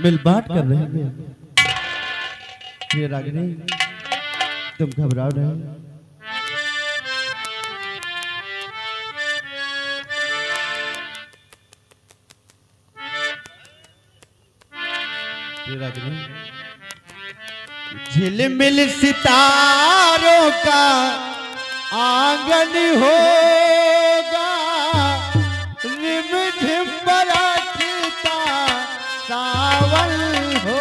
मिल बांट कर रहेंगे। प्रिय रागिनी, तुम घबराओ नहीं। प्रिय रागिनी, झिलमिल सितारों का आंगन होगा, रिमझिम बरसता सावन हो।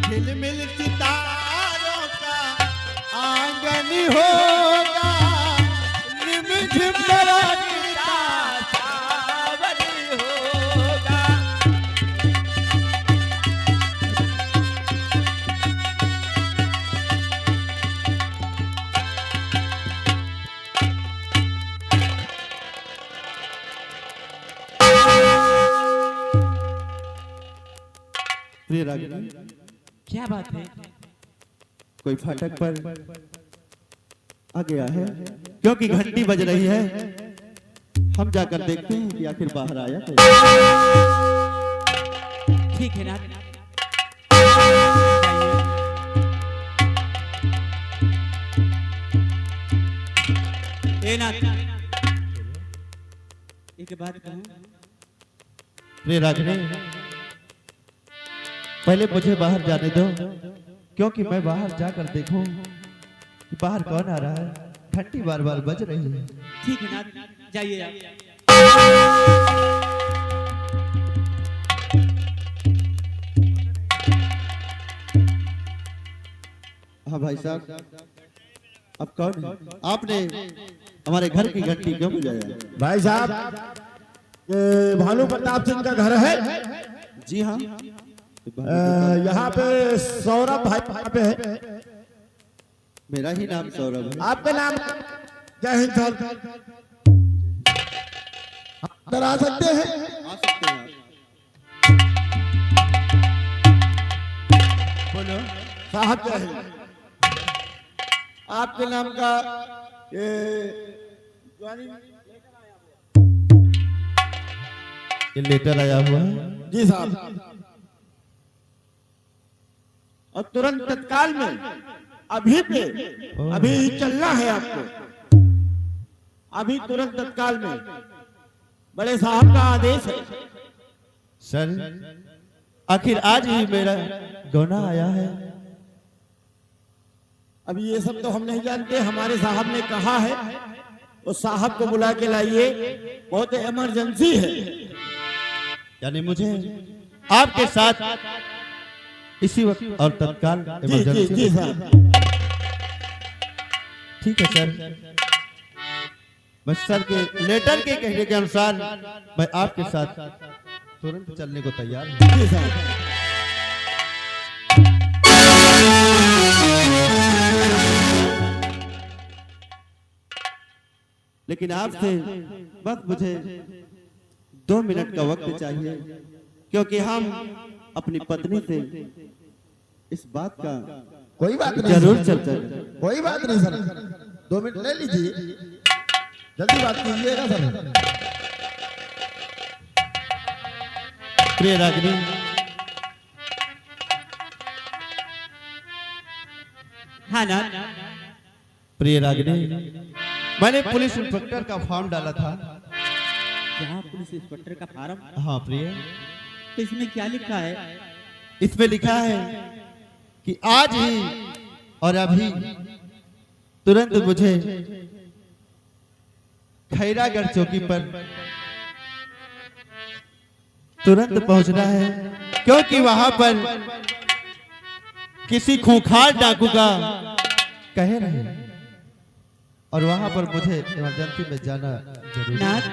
झिलमिल सितारों का आंगन होगा, रिमझिम बरसता सावन होगा। प्रिय रागिनी, क्या बात है? कोई फाटक पर आ गया है, क्योंकि घंटी बज रही है। हम जाकर देखते हैं कि आखिर बाहर आया है। ठीक है ना? ए ना, एक बात कहूं? प्रिय रागिनी, पहले मुझे बाहर जाने दो, क्योंकि मैं बाहर जाकर देखूं कि बाहर कौन आ रहा है। घंटी बार बार बज रही है। ठीक है ना, जाइए आप। हाँ भाई साहब, अब कौन है? आपने हमारे घर की घंटी क्यों बजाया? भाई साहब, ये भानु प्रताप सिंह का घर है। जी हाँ, यहाँ पे सौरभ भाई यहाँ पे है। मेरा ही नाम सौरभ है। आपका नाम? जय हिंद सर। अंदर आ सकते हैं? आ सकते हैं आप। बोलो साहब, जय हिंद। आपके नाम का ये लेटर आया हुआ है। जी साहब। और तुरंत तत्काल में अभी पे अभी चलना है आपको, अभी तुरंत तत्काल में। बड़े साहब का आदेश है। सर आखिर आज ही मेरा गौना आया है। अभी ये सब तो हम नहीं जानते, हमारे साहब ने कहा है उस साहब को बुला के लाइए, बहुत इमरजेंसी है। यानी मुझे आपके साथ इसी वक्त और तत्काल जी जी इमरजेंसी जी है। साहब। ठीक है सर, मैं सर के लेटर के कहने के अनुसार मैं आपके साथ तुरंत चलने को तैयार हूँ। जी साहब। लेकिन आपसे बस मुझे 2 मिनट का वक्त चाहिए, क्योंकि हम अपनी पत्नी से इस बात का कोई बात नहीं जरूर सर। चर्चा करें। कोई बात नहीं सर, 2 मिनट ले लीजिए, जल्दी बात कीजिएगा सर। प्रिय रागिनी, हाँ ना, प्रिय रागिनी, मैंने पुलिस इंस्पेक्टर का फॉर्म डाला था। यहाँ पुलिस इंस्पेक्टर का फार्म, हाँ प्रिय, तो इसमें क्या लिखा है? इसमें लिखा है कि आज ही और अभी तुरंत मुझे खैरागढ़ चौकी पर तुरंत पहुंचना है, क्योंकि वहां पर किसी खूंखार डाकू का कह रहे हैं और वहां पर मुझे इमरजेंसी में जाना जरूरी है। नाथ,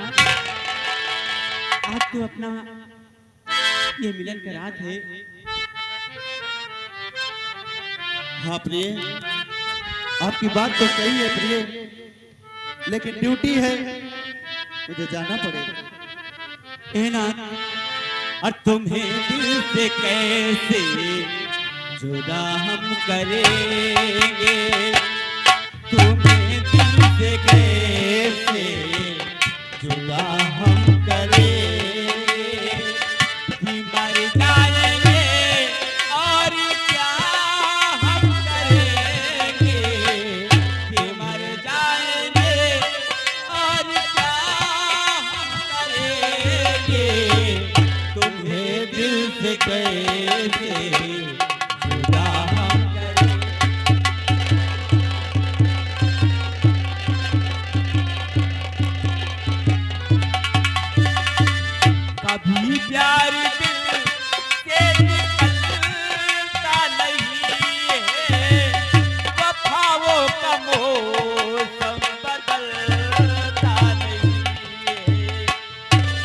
आज तो अपना ये मिलन का रात है। हाँ प्रिय, आपकी बात तो सही है प्रिय, लेकिन ड्यूटी है, मुझे जाना पड़ेगा। ए नाथ, और तुम्हें दिल से कैसे जुदा हम करेंगे, तुम्हें दिल से कैसे जुदा हम करेंगे, कि मर जाएंगे और क्या हम करेंगे, कि मर जाएंगे और क्या हम करेंगे, तुम्हें दिल से कैसे जुदा हम करेंगे। कभी प्यार दिल से निकलता नहीं है, वफाओं का मौसम बदलता नहीं है।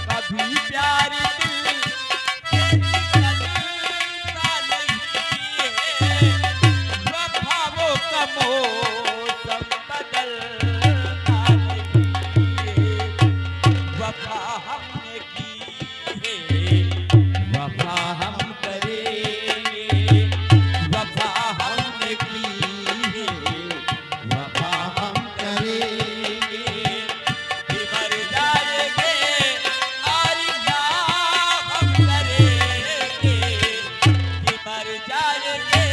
कभी प्यार दिल से निकलता नहीं है, वफाओं का मौसम बदलता नहीं है। वफा हमने की है, वफा हम करेंगे, वफा हमने की है, वफा हम करेंगे, कि मर जाएंगे और क्या हम करेंगे, कि मर जाएंगे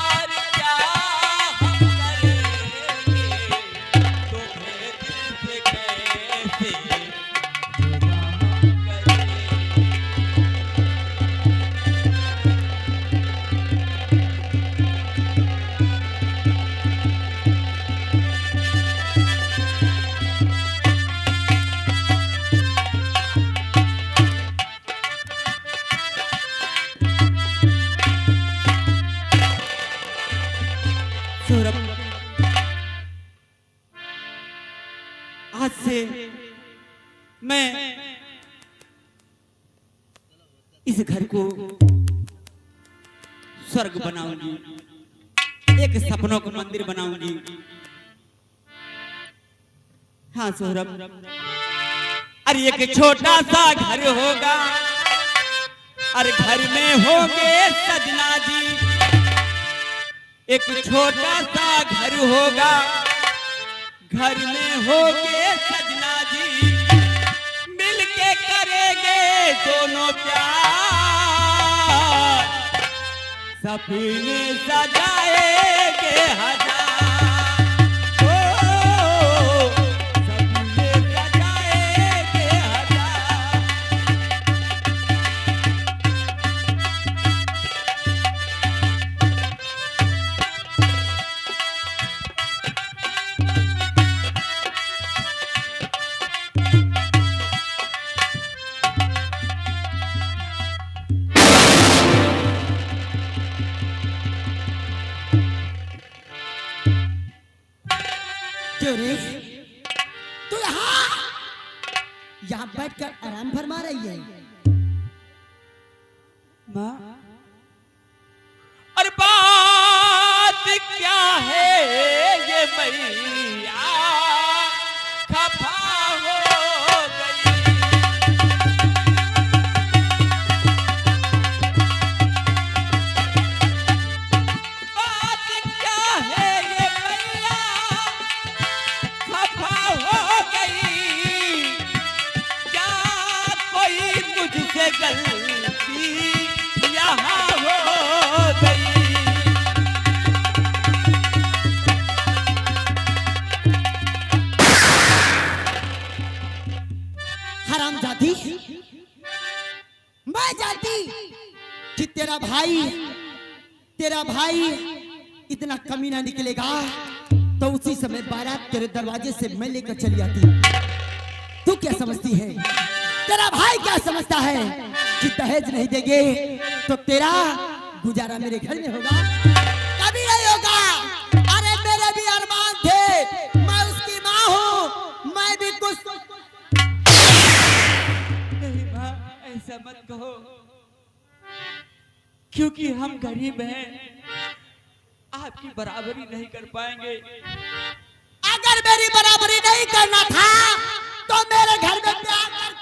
और क्या हम करेंगे, तुम्हें दिल से कैसे जुदा हम करेंगे। सौरभ, आज से मैं इस घर को स्वर्ग बनाऊंगी, एक सपनों का मंदिर बनाऊंगी। हाँ सौरभ, अरे एक छोटा सा घर होगा, अरे घर में होंगे सजना जी, एक छोटा सा घर होगा, घर में होंगे सजना जी, मिलके करेंगे दोनों प्यार, सपने सजाएंगे हजार, ओ सपने सजाएंगे हजार। क्यों रे, तू यहाँ बैठकर आराम फरमा रही है? माँ, अरे बात क्या है ये मैया खफा हो गई। बात क्या है ये मैया खफा हो गई। क्या कोई मुझसे गलती यहाँ हो गई। हरामजादी, मैं जानती कि तेरा भाई इतना कमीना निकलेगा तो उसी समय बारात तेरे दरवाजे से मैं लेकर चली आती। तू क्या समझती है, तेरा भाई क्या समझता है कि दहेज नहीं देंगे तो तेरा गुजारा मेरे घर में होगा? कभी नहीं होगा। अरे मेरे भी अरमान थे, मैं उसकी माँ हूँ, मैं भी कुछ नहीं माँ, ऐसा मत कहो, क्योंकि हम गरीब हैं, आपकी बराबरी नहीं कर पाएंगे। अगर मेरी बराबरी नहीं करना था तो मेरे घर में प्यार कर।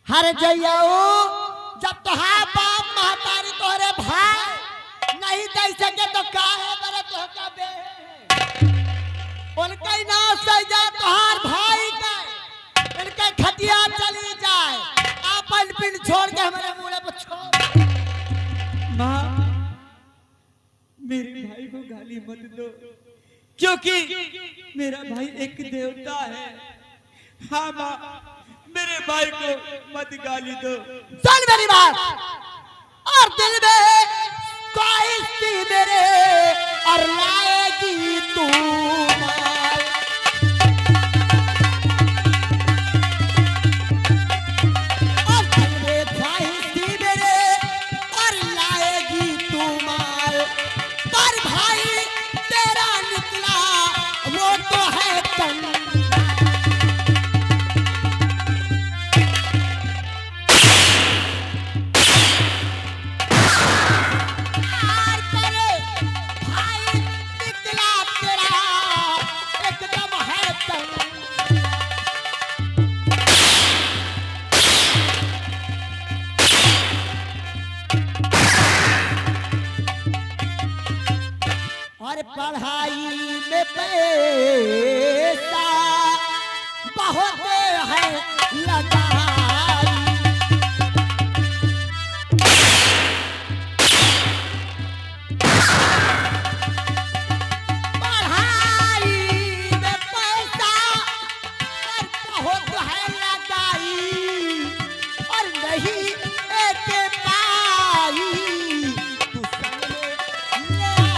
हर जइयाओ, जब तुहार बाप महतारी तोहरे भाई नहीं दे सके तो काहे बरे तोहका बे उनका ही नाम सही जा तुहार भाई का इनके खटिया चली जाए, आपन पिंड छोड़ के हमारे मुंह पर छोड़। माँ, मेरे भाई को गाली मत दो, क्योंकि मेरा भाई एक देवता है। हाँ माँ, मेरे भाई को मत गाली दो। सुन मेरी बात, और दिल में ख्वाहिश थी मेरे और लाएगी तू माल। और दिल में ख्वाहिश थी मेरे और लाएगी तू माल। पर भाई तेरा निकला वो तो है कंगाल। और पढ़ाई में पैसा बहुत है लगाई। पढ़ाई में पैसा बहुत है लगाई और नहीं एक पाई तू संग में ले आ।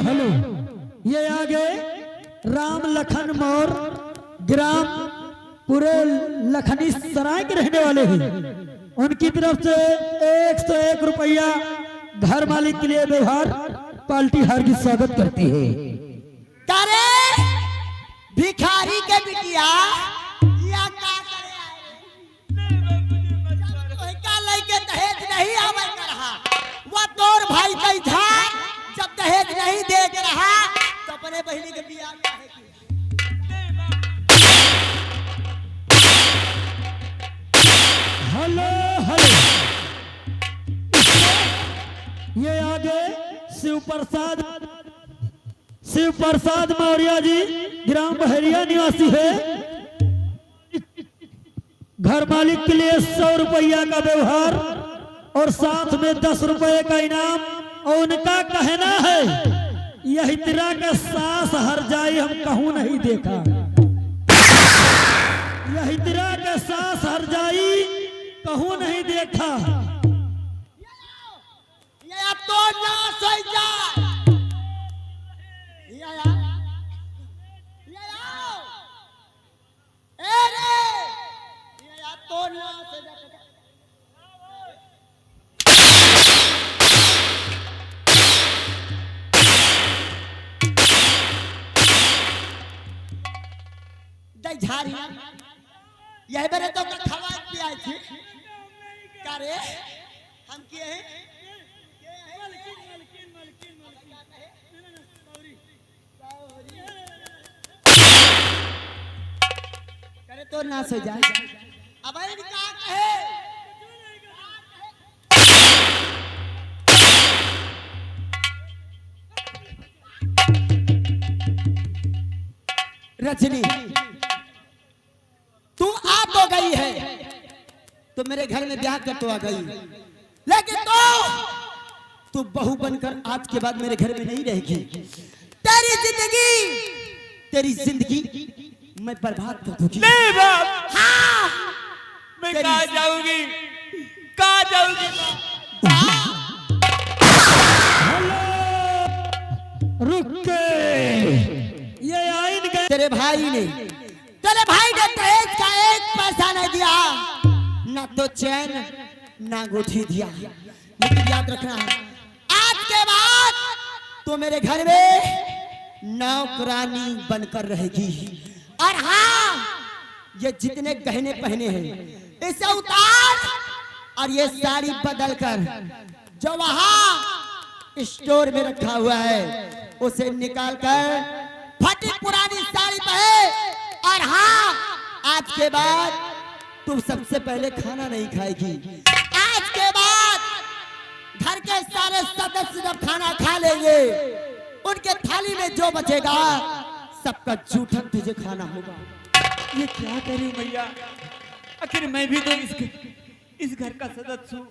हेलो, ये आगे राम लखन मोर ग्राम पूरे लखनी सराय के रहने वाले हैं। उनकी तरफ से 101 रुपया घर मालिक के लिए व्यवहार पार्टी हार की स्वागत करती है। करे भिखारी के बिटिया या का करे आए का लेके दहेज नहीं आवे कर रहा वो तोर भाई कई था जब दहेज नहीं दे के रहा तो अपने बहनी के बियाह काहे किया? ये आगे शिव प्रसाद मौर्य जी ग्राम बहरिया निवासी है। घर मालिक के लिए 100 रुपया का व्यवहार और साथ में 10 रुपए का इनाम। और उनका कहना है यही तरह का सास हर जाई हम कहूं नहीं देखा। यही तरह का सास हर जाई कहूं नहीं देखा। ये अब तो ना सही जा। ये आओ। ए रे ये अब तो ना सही जा। दई झारी यही बरे तो खवा पिया थी करे हम किए हैं करे तो ना सो जाए। अब इनका कहे रजनी तू आ तो गई है तो मेरे घर में ब्याह कर तो आ गई, लेकिन तू बहू बनकर आज के बाद मेरे घर में नहीं रहेगी। तेरी जिंदगी मैं बर्बाद कर दूंगी। नहीं बाप, हाँ मैं कहाँ जाऊंगी, कहाँ जाऊंगी? रुक के ये आइन गए। तेरे भाई ने दहेज का एक पैसा नहीं दिया, ना तो चैन ना अंगूठी दिया। लेकिन याद रखना आज के बाद तो मेरे घर में नौकरानी बनकर रहेगी। और हाँ ये जितने गहने पहने हैं इसे उतार और ये साड़ी बदल कर जो वहां स्टोर में रखा हुआ है उसे निकाल कर फटी पुरानी साड़ी पहने। और हाँ आज के बाद तुम सबसे पहले खाना नहीं खाएगी। आज के बाद घर के सारे सदस्य जब खाना खा लेंगे उनके थाली में जो बचेगा सबका जूठन तुझे खाना होगा। ये क्या करूं भैया, आखिर मैं भी तो इस घर का सदस्य हूँ।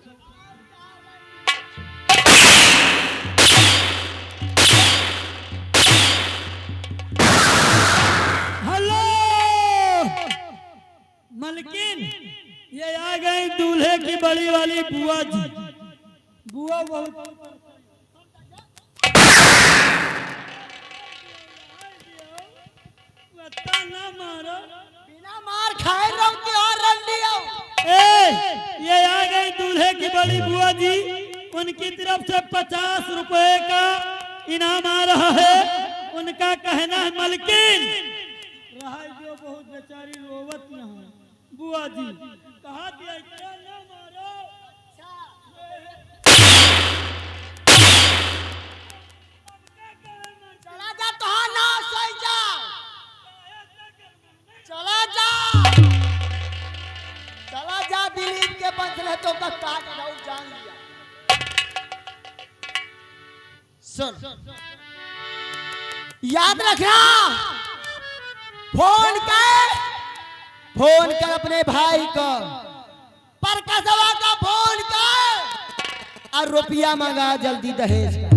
हेलो मलकिन, ये आ गई दूल्हे की बड़ी वाली बुआ जी। बुआ बहुत ना मारो, बिना मार खाए रहूं कि और रन लियो। ये आ गई दूल्हे की बड़ी बुआ जी। उनकी तरफ से 50 रुपए का इनाम आ रहा है। उनका कहना है मलकिन रहा जो बहुत बेचारी रोवत न हो। बुआ जी कहा दिया इतना ना मारो। चला जा तो ना सही जा, चला जा दिलीप के बंसले तो का काट जाऊं जान लिया। सुन याद रखना, फोन कर अपने भाई को, परकसवा का फोन कर और रुपया मंगा जल्दी दहेज का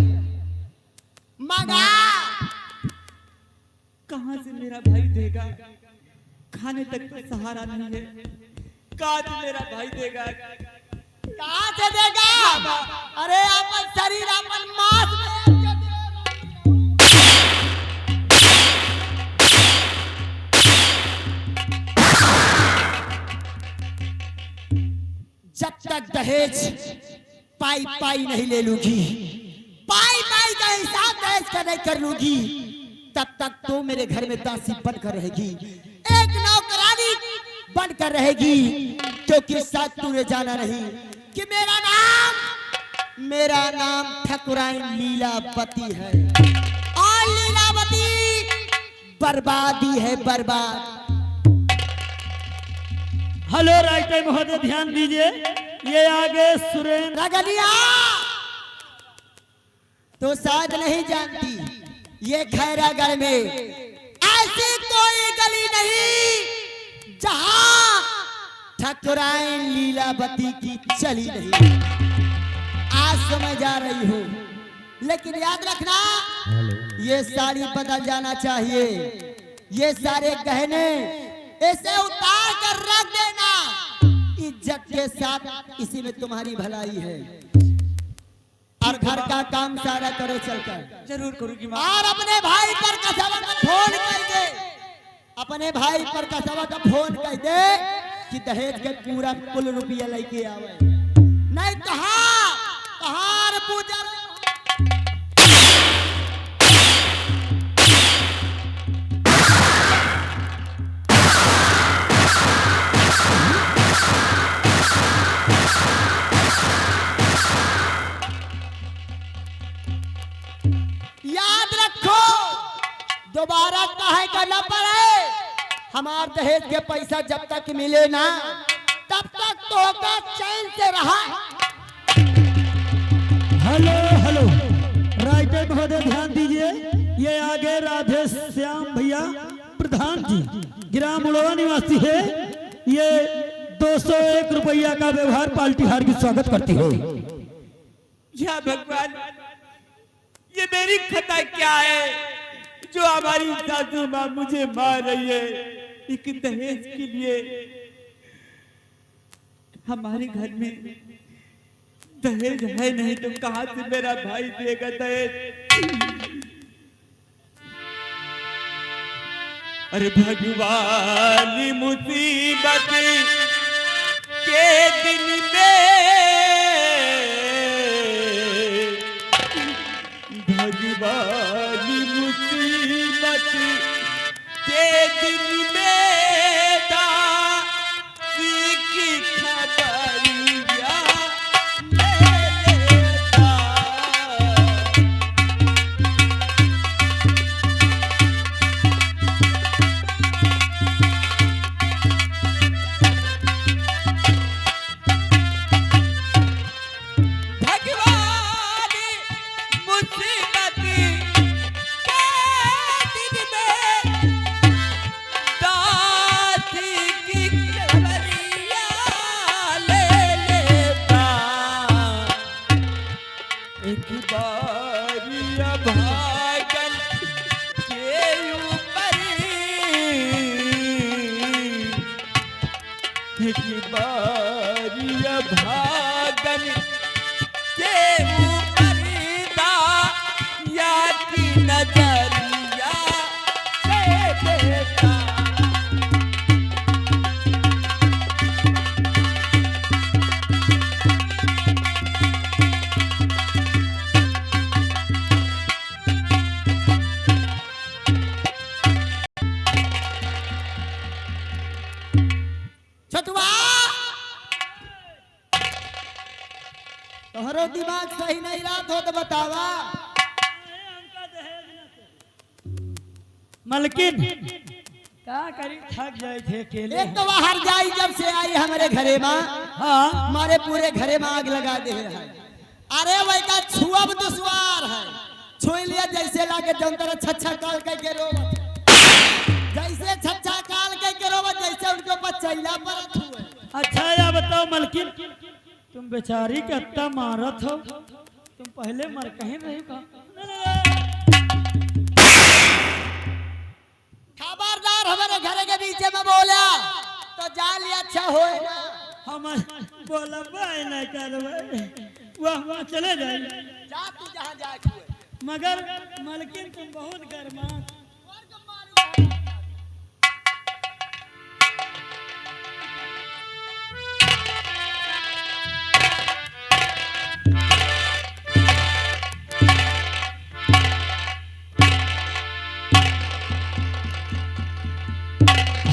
मंगा। कहाँ से मेरा भाई देगा, खाने तक का सहारा नहीं है। कहाँ से मेरा भाई देगा, कहाँ से देगा? अरे अपन शरीर अपन मांस में जब तक दहेज पाई नहीं ले लूंगी, पाई का हिसाब दहेज का नहीं कर लूंगी, तब तक तो मेरे घर में दासी बनकर रहेगी, एक नौकरानी बनकर रहेगी। क्योंकि साथ तूने जाना नहीं कि मेरा नाम ठकुराइन लीलावती है और लीलावती बर्बादी है, बर्बाद। हेलो राइटर महोदय ध्यान दीजिए। ये आगे सुरेंद्र रगलिया तो शायद नहीं जानती ये खैरागढ़ में ऐसी कोई गली नहीं जहां ठकुराइन लीलावती की चली नहीं। आज समझ आ रही हो, लेकिन याद रखना ये साड़ी बदल जाना चाहिए। ये सारे गहने ऐसे उतार कर रख देना इज्जत के साथ, इसी में तुम्हारी भलाई है। और घर का काम सारा करो चलकर। जरूर करूंगी माँ। और अपने भाई पर कसवा का फोन कर दे, अपने भाई पर कसवा का फोन कर दे कि दहेज के पूरा कुल रुपया लेके आवे, नहीं तो कहार पूजा। याद रखो, दोबारा काहे करना पड़े। हमार दहेज के पैसा जब तक मिले ना, तब तक तो का चैन से रहा। हेलो हेलो, राइटर महोदय ध्यान दीजिए। ये आगे राधे श्याम भैया प्रधान जी ग्राम उड़वा निवासी है। ये 201 रुपया का व्यवहार पाल्टी हार की स्वागत करती है। या भगवान, ये मेरी खता क्या है जो हमारी सासू माँ मुझे मार रही है एक दहेज के लिए। हमारे घर में दहेज है नहीं तो कहां से मेरा भाई देगा दहेज। अरे भगवान, मुसीबत के दिन में भगवान, मुसीबत के दिन में दासी की खबरिया ले लेता। भागन के ऊपर दाया की नजरिया ले लेता। तोहरो दिमाग सही नहीं रहा तो बतावा। मलकिन क्या करी, थक जाए थे अकेले। एक तो बाहर जाई जब से आई हमारे घरे में, हाँ हमारे पूरे घरे में आग लगा दे है। अरे वही का छुआ दुश्वार है, छुई लिया जैसे लाके जंतर छच्छा काल के रोवत, जैसे छच्छा काल के रोवत, जैसे उनके ऊपर चैला परत हुए। अच्छा या बताओ मलकिन, तुम बेचारी के अत्ता मारत हो, तुम पहले मर कहीं रही का? खबरदार हमारे घर के नीचे में बोला तो जान लिया अच्छा हो। हम बोला नहीं कर वह चले जाए, जा तू जहाँ जाए। मगर मलकिन तुम बहुत गर्मा।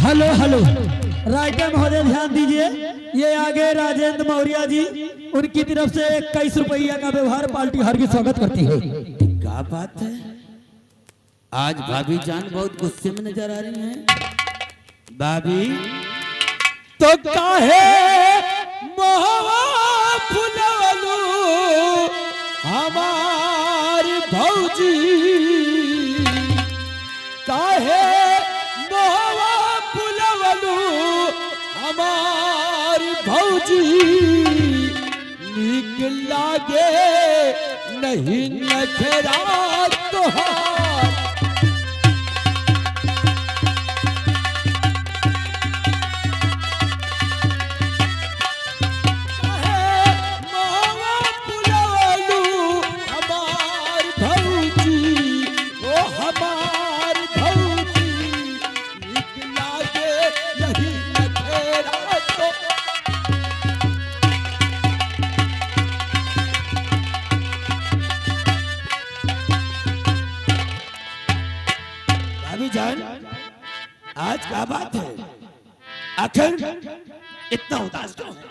हेलो हेलो, राइटर महोदय ध्यान दीजिए। ये आगे राजेंद्र मौर्य जी, उनकी तरफ से 21 रुपया का व्यवहार पार्टी हार की स्वागत करती है। क्या बात है, आज भाभी जान बहुत गुस्से में नजर आ रही हैं। भाभी तो काहे मोहवा फुलवलू हमारी भौजी काहे मोहवा फुलवलू हमारी भौजी नीक लागे नहीं नखरा तोहार आज क्या बात है? आखिर इतना उदास क्यों है?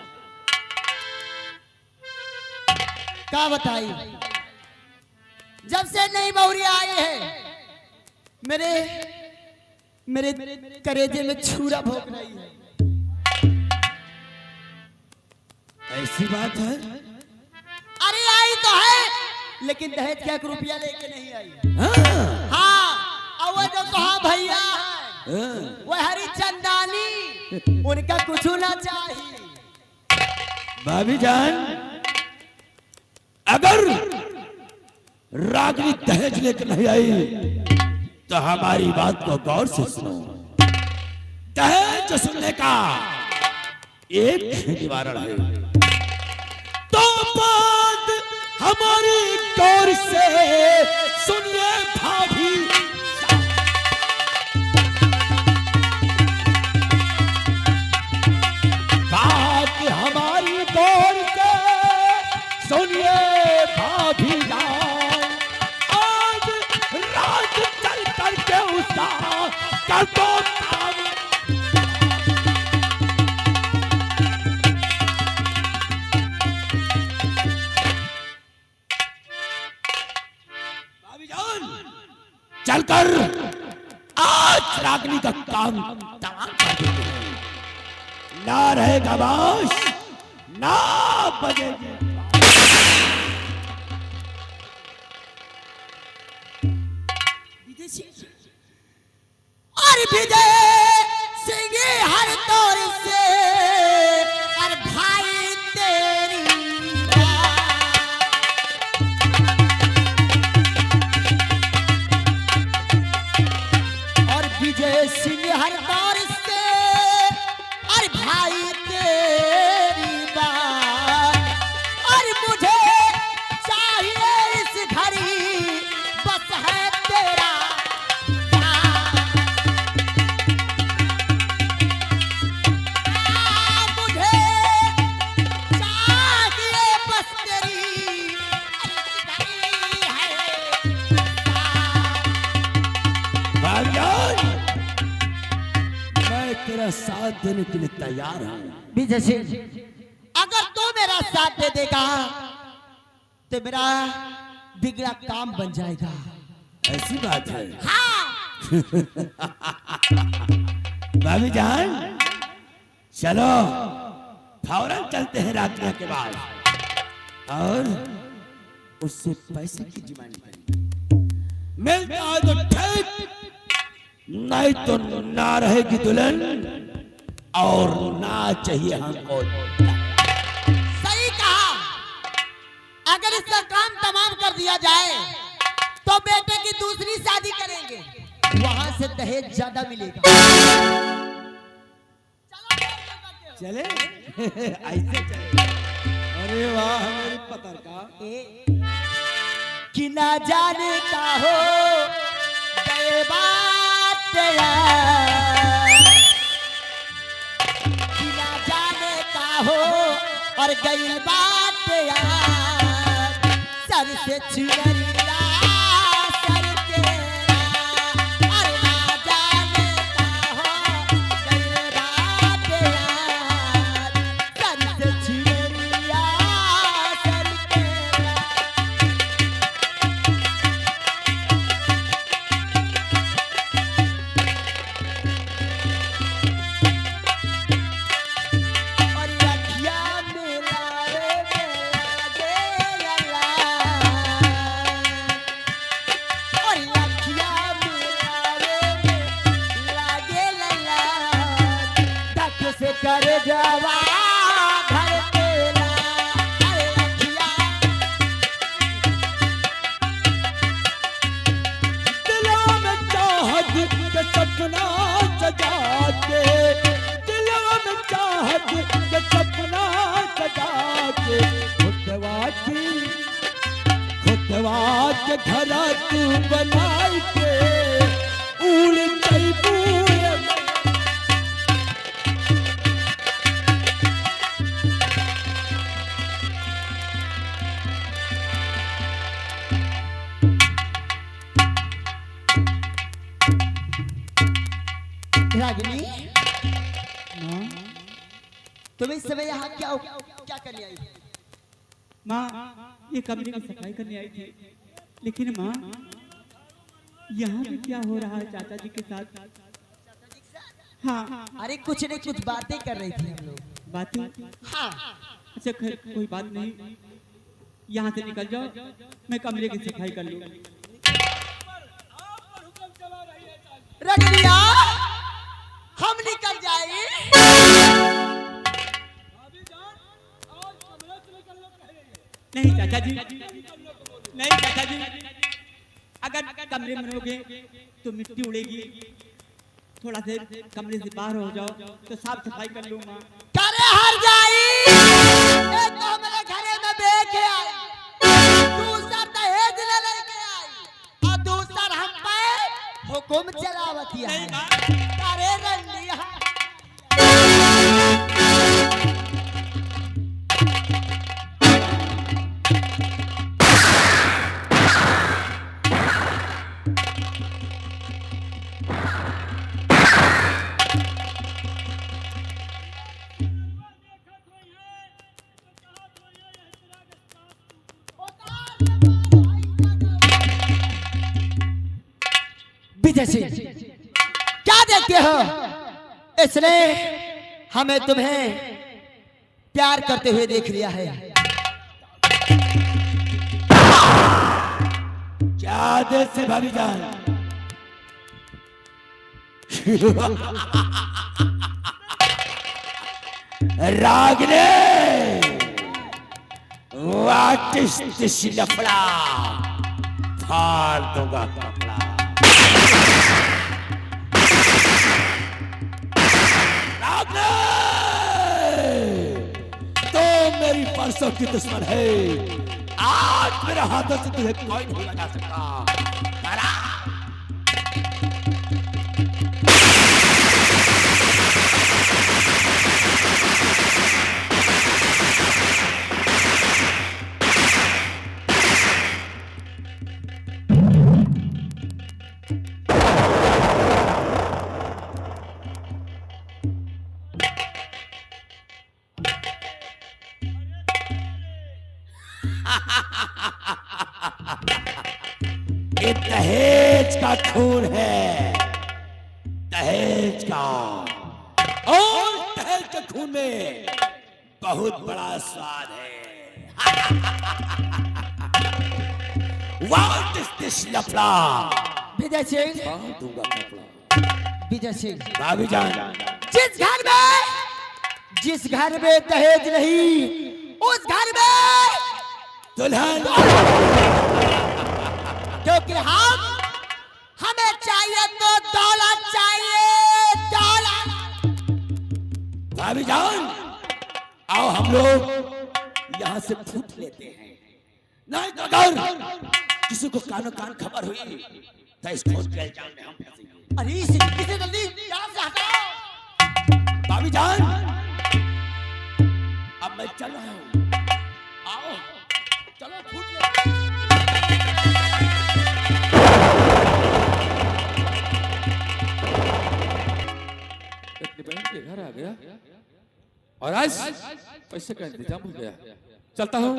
क्या बताई, जब से नई बहुरिया आई है मेरे मेरे करेजे में छुरा भोंक रही है। ऐसी बात है? अरे आई तो है, लेकिन दहेज का 1 रुपया लेके नहीं आई। हाँ, और वो जो कहा भैया है, वो हरिचंदानी, उनका कुछ ना चाहिए। भाभी जान, अगर रागनी दहेज लेकर नहीं आई तो हमारी बात को गौर से सुनो। दहेज सुनने का एक ही निवारण है, तो बात हमारी गौर से सुनिए भाभी। बात हमारी गौर से सुनिए भाभी जान, आज रात चल करके उसका कर दो काम। भाभी जान, चलकर आज रागनी का काम तमाम कर देते हैं। ना रहेगा बाश, ना बजेगी। और विजय सिंह हर तौर से और भाई तेरी और विजय सिंह हर तौर से और भाई तेरी बात, और मुझे चाहिए इस घड़ी बस है तेरा मैं तेरा साथ देने के लिए तैयार हूं। विजय सिंह, अगर तू मेरा साथ दे देगा तो मेरा बिगड़ा काम बन जाएगा। ऐसी बात है? हाँ। भाभी जान, चलो फौरन चलते हैं रात्रि के बाद और उससे पैसे की डिमांड करेंगे। मिलता है तो ठीक, नहीं तो ना रहेगी दुल्हन और ना चाहिए हमको। सही कहा, अगर इसका काम तमाम कर दिया जाए तो बेटे की दूसरी शादी करेंगे, वहां से दहेज ज्यादा मिलेगा। चले ऐसे चले। अरे वाह मेरी पतरका, कि ना जाने का हो गए बात यार, कि ना जाने का हो और गई बात यार, सर से चुनरिया सर तेरा, और ना जाने का हो गई बात यार, सर से चुनरिया सर तेरा। और अखियाँ मिलावे में लागे लला, के घरा तू बनाई के उड़ जइबू रागिनी, तुम इस समय यहाँ क्या करने आई? माँ ये कमरे में सफाई करने आई थी, लेकिन माँ यहाँ पे क्या हो रहा है चाचा जी के साथ? हाँ अरे कुछ नहीं, कुछ बातें कर रही थी हम लोग। बातें? हाँ अच्छा खैर कोई बात नहीं, यहाँ से निकल जाओ, मैं कमरे की सफाई कर लूँ। रगड़िया, हम निकल जाए। नहीं चाचा जी, नहीं चाचा जी, अगर कमरे में रहोगे तो मिट्टी उड़ेगी, थोड़ा से कमरे से बाहर हो जाओ तो साफ सफाई कर लूँ माँ। करे हर जाई, एक तो हमारे घरे में बेचे आई, दूसरा दहेज लेके आई, और दूसरा हम पे हुकुम चलावती है। करे रंडिया, विजय सिंह क्या देखते हो? इसने हमें तुम्हें प्यार करते हुए देख लिया है। क्या आदेश से भाभी जान? रागने व्हाट इज दिस लफड़ा? फाड़ दूंगा कपड़ा। रागने तो मेरी परसों की दुश्मन है, आज मेरे हाथों से तुझे कोई नहीं लगा सकता। ये दहेज का खून है, दहेज का, और दहेज के खून में बहुत बड़ा स्वाद है। What is this लफड़ा? विजय सिंह, दूंगा कपड़ा। विजय सिंह, भाभी जान, जिस घर में दहेज नहीं, उस घर में दुल्हन, क्योंकि हमें चाहिए तो दौलत चाहिए, दौलत। भाभी जान, आओ हम लोग यहाँ से फूट लेते हैं, नहीं तो अगर किसी को कानो कान खबर हुई तो इस खोज के जाल में हम फंसेंगे। अरे इसे जल्दी यहाँ से हटाओ। भाभी जान, अब मैं चल रहा हूँ, आओ चलो फूट ले। अपनी बहन के घर आ गया और आज पैसे का इंतजाम हो गया। चलता हूँ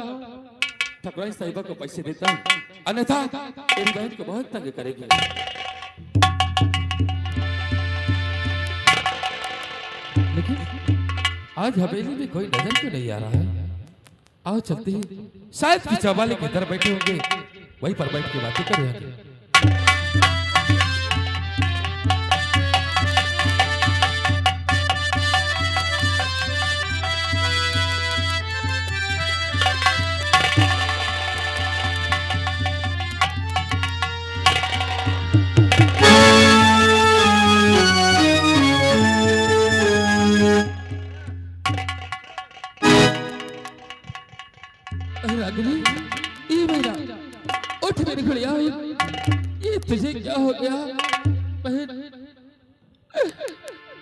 ठकुराइन साहिबा को पैसे देता हूँ, अन्यथा मेरी बहन को बहुत तंग करेगी। लेकिन आज हवेली में कोई नजर क्यों नहीं आ रहा है? आओ चलते हैं, शायद कि चौवाले के इधर बैठे होंगे, वहीं पर बैठ के बातें करेंगे। उठ मेरी गुड़िया, ये तुझे क्या हो गया बहन?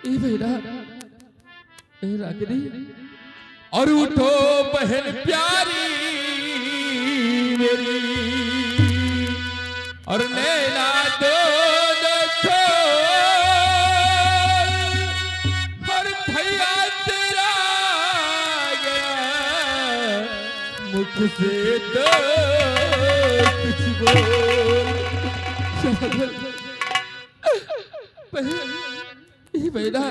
ये बेटा रागिनी, और उठो बहन प्यारी मेरी, और नैना दो देखो, और भैया तेरा गया मुख से तो कुछ बोल। बहना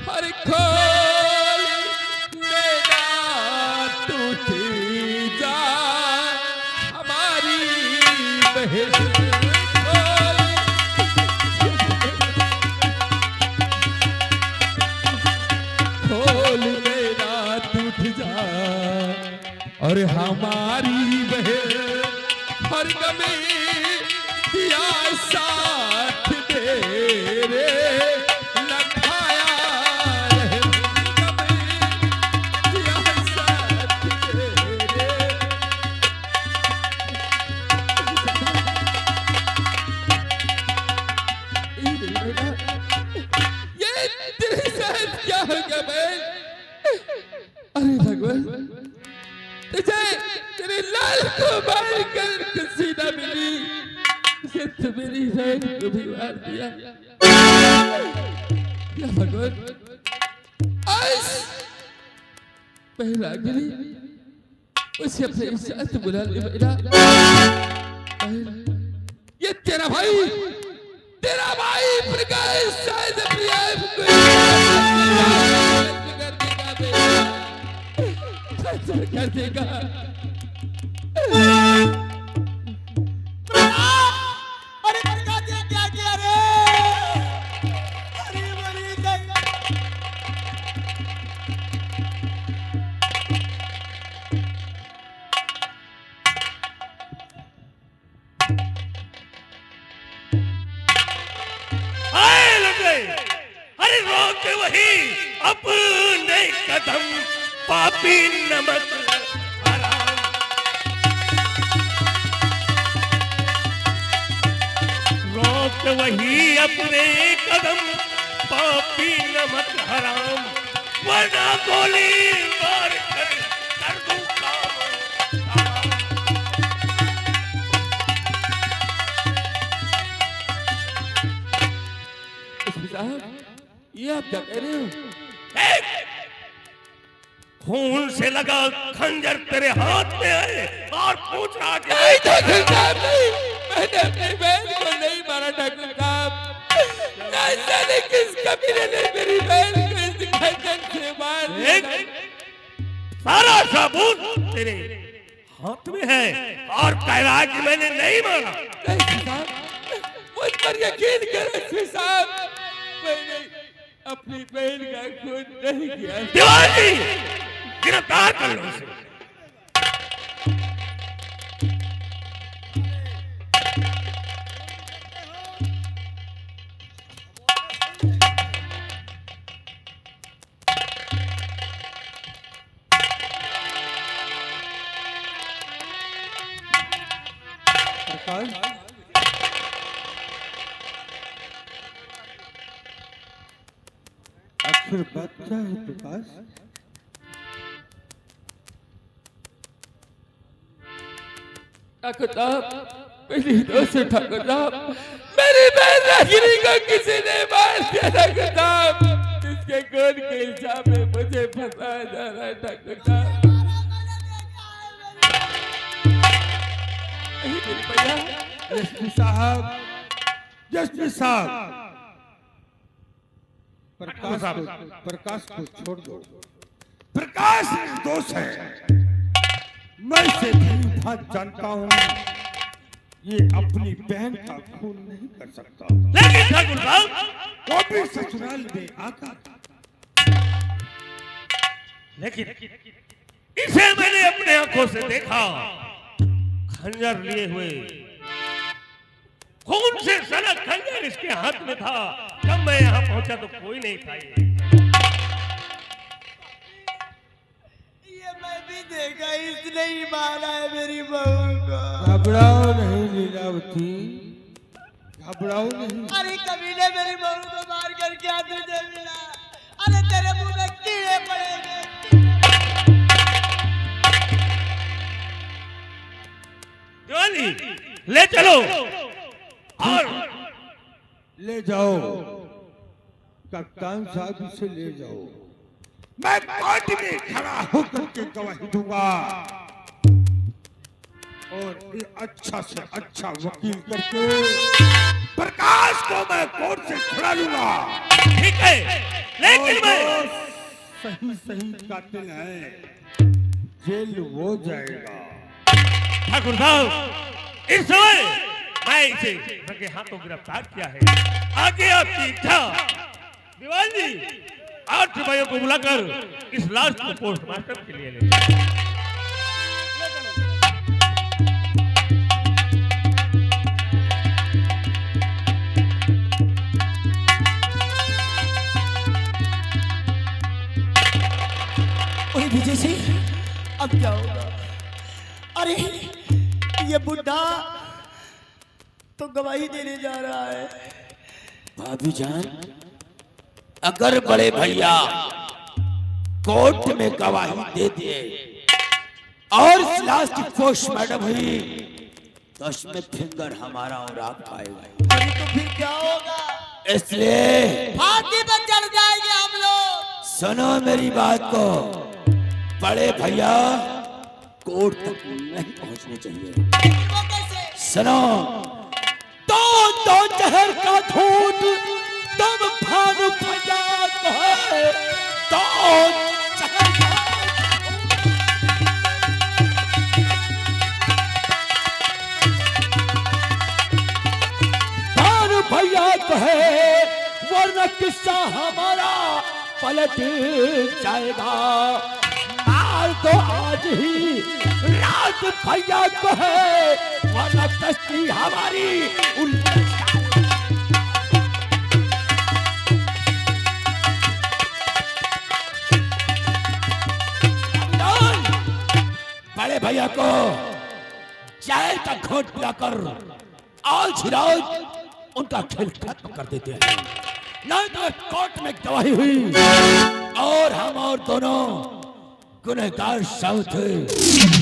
हर खोल मेरा टूट जा हमारी बहन, खोल मेरा टूट जा और हमारी बहन, हर गमी दिया साथ तेरे लखाया रहे, गमी दिया साथ तेरे। ये तेरे साथ क्या हो गया बहन? अरे भगवान, तुझे तेरे लाल को मार कर खुशी न मिली, तो मेरी बहन को भी मार दिया। या भगवान, आज पहला गिरी उसे अपने साथ बुला ले बेटा। ये तेरा भाई प्रकाश शायद अपनी आप को कर देगा। अरे प्रकाश ने क्या किया रे? अरे मरी गई। आए लगे, अरे रोक वही अपने कदम, पापी नमक हराम। रोक वही अपने कदम, पापी नमक हराम, वरना गोली मार कर दूं काम तमाम। ये आप क्या कह रहे हो? खून से लगा खंजर तेरे हाथ में है और पूछ रहा कि नहीं ठाकुर साहब, नहीं, मैंने अपनी बहन को नहीं मारा ठाकुर साहब। नहीं जाने किस कबीले ने मेरी बहन को इस खंजर से मार दिया। सारा सबूत तेरे हाथ में है और कह रहा है कि मैंने नहीं मारा। नहीं साहब, मुझ पर यकीन करो साहब, मैंने अपनी बहन का खून नहीं किया। दीवानी, गिरफ्तार कर लो उसे। आखिर बात क्या है प्रकाश? ठाकुर साहब, मेरी दोस्त ठाकुर साहब, मेरी बहन रागिनी को किसी ने मार दिया ठाकुर साहब। इसके खून के हिसाब में मुझे फंसाया जा रहा है ठाकुर साहब। एसपी साहब, प्रकाश को छोड़ दो। प्रकाश निर्दोष है। मैं इसे भली भांति जानता हूँ, ये अपनी बहन का खून नहीं कर सकता। लेकिन ठाकुर साहब, वो भी ससुराल में आकर, लेकिन इसे मैंने अपने आंखों से देखा, खंजर लिए हुए, खून से सना खंजर इसके हाथ में था। जब मैं यहाँ पहुंचा तो कोई नहीं था। ये मैं भी देखा, इसने ही मारा है मेरी बहू को। घबराओ नहीं लीलावती, घबराओ नहीं। अरे कमीने मेरी बहू को मार कर क्या तुझे मिला? अरे तेरे मुंह में कीड़े पड़ेंगे। दिवाली ले चलो और ले जाओ, कप्तान साहब इसे ले जाओ। मैं कोर्ट में खड़ा होकर के गवाही दूंगा और ये अच्छा से अच्छा वकील करके प्रकाश को मैं कोर्ट से छुड़ा लूंगा। ठीक है, लेकिन मैं सही सही कातिल है, जेल हो जाएगा। ठाकुर साहब, इस समय मैं इसे रंगे हाथों गिरफ्तार किया है। आगे आपकी इच्छा। दिवाली 8 सिपाहियों को बुलाकर इस लाश को पोस्टमार्टम के लिए ले जाओ। ओए विजय सिंह, अब क्या होगा? अरे ये बुढ़ा तो गवाही देने जा रहा है। भाभी जान, अगर बड़े भैया कोर्ट में गवाही दे दिए और इस लाश की पोस्टमार्टम हुई तो उसमें फिंगर हमारा और आपका आएगा। अरे तो फिर क्या होगा? इसलिए फांसी पर चढ़ जाएंगे हम लोग। सुनो मेरी बात को, बड़े भैया कोर्ट तक नहीं पहुंचने चाहिए। वो कैसे? सुनो, तो जहर का घूंट तुम भानु भैया को है, तो जहर का भानु भैया को है, वरना किस्सा हमारा पलट जाएगा। मार दो आज ही रात भैया को है, वरना कश्ती हमारी उल्ट बड़े भैया को जेल का घोट पिलाकर आज ही रात उनका खेल खत्म कर देते हैं। नहीं तो कोर्ट में गवाही हुई और हम और दोनों गुनहगार साबित हुए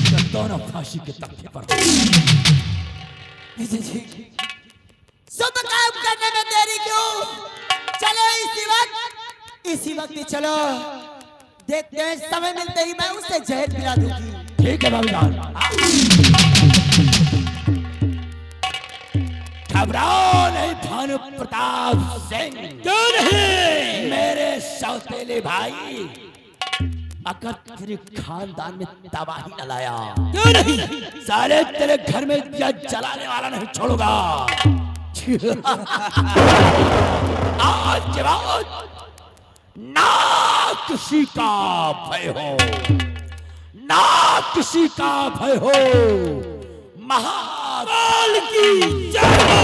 तो दोनों फांसी के तख्ते पर होंगे। विजय जी, शुभ काम करने में देरी क्यों? चलो इसी वक्त ही चलो। देखते हैं, समय मिलते ही मैं उसे जहर पिला दूंगी। ठीक है भाभी जान। घबराओ नहीं भानु प्रताप सिंह, क्यों नहीं मेरे सौतेले भाई। अगर तेरे खानदान में तबाही न लाया, क्यों नहीं साले तेरे घर में दिया जलाने वाला नहीं छोड़ूंगा। आज के बाद ना किसी का भय हो, ना किसी का भय हो। महाकाल की जय हो।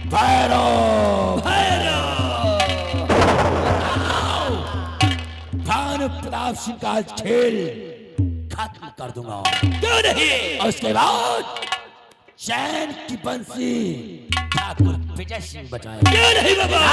भैरव भानु प्रताप सिंह का खेल खत्म कर दूंगा, क्यों नहीं। उसके बाद चैन की बंसी ठाकुर विजय सिंह बजाए, क्यों नहीं बाबा।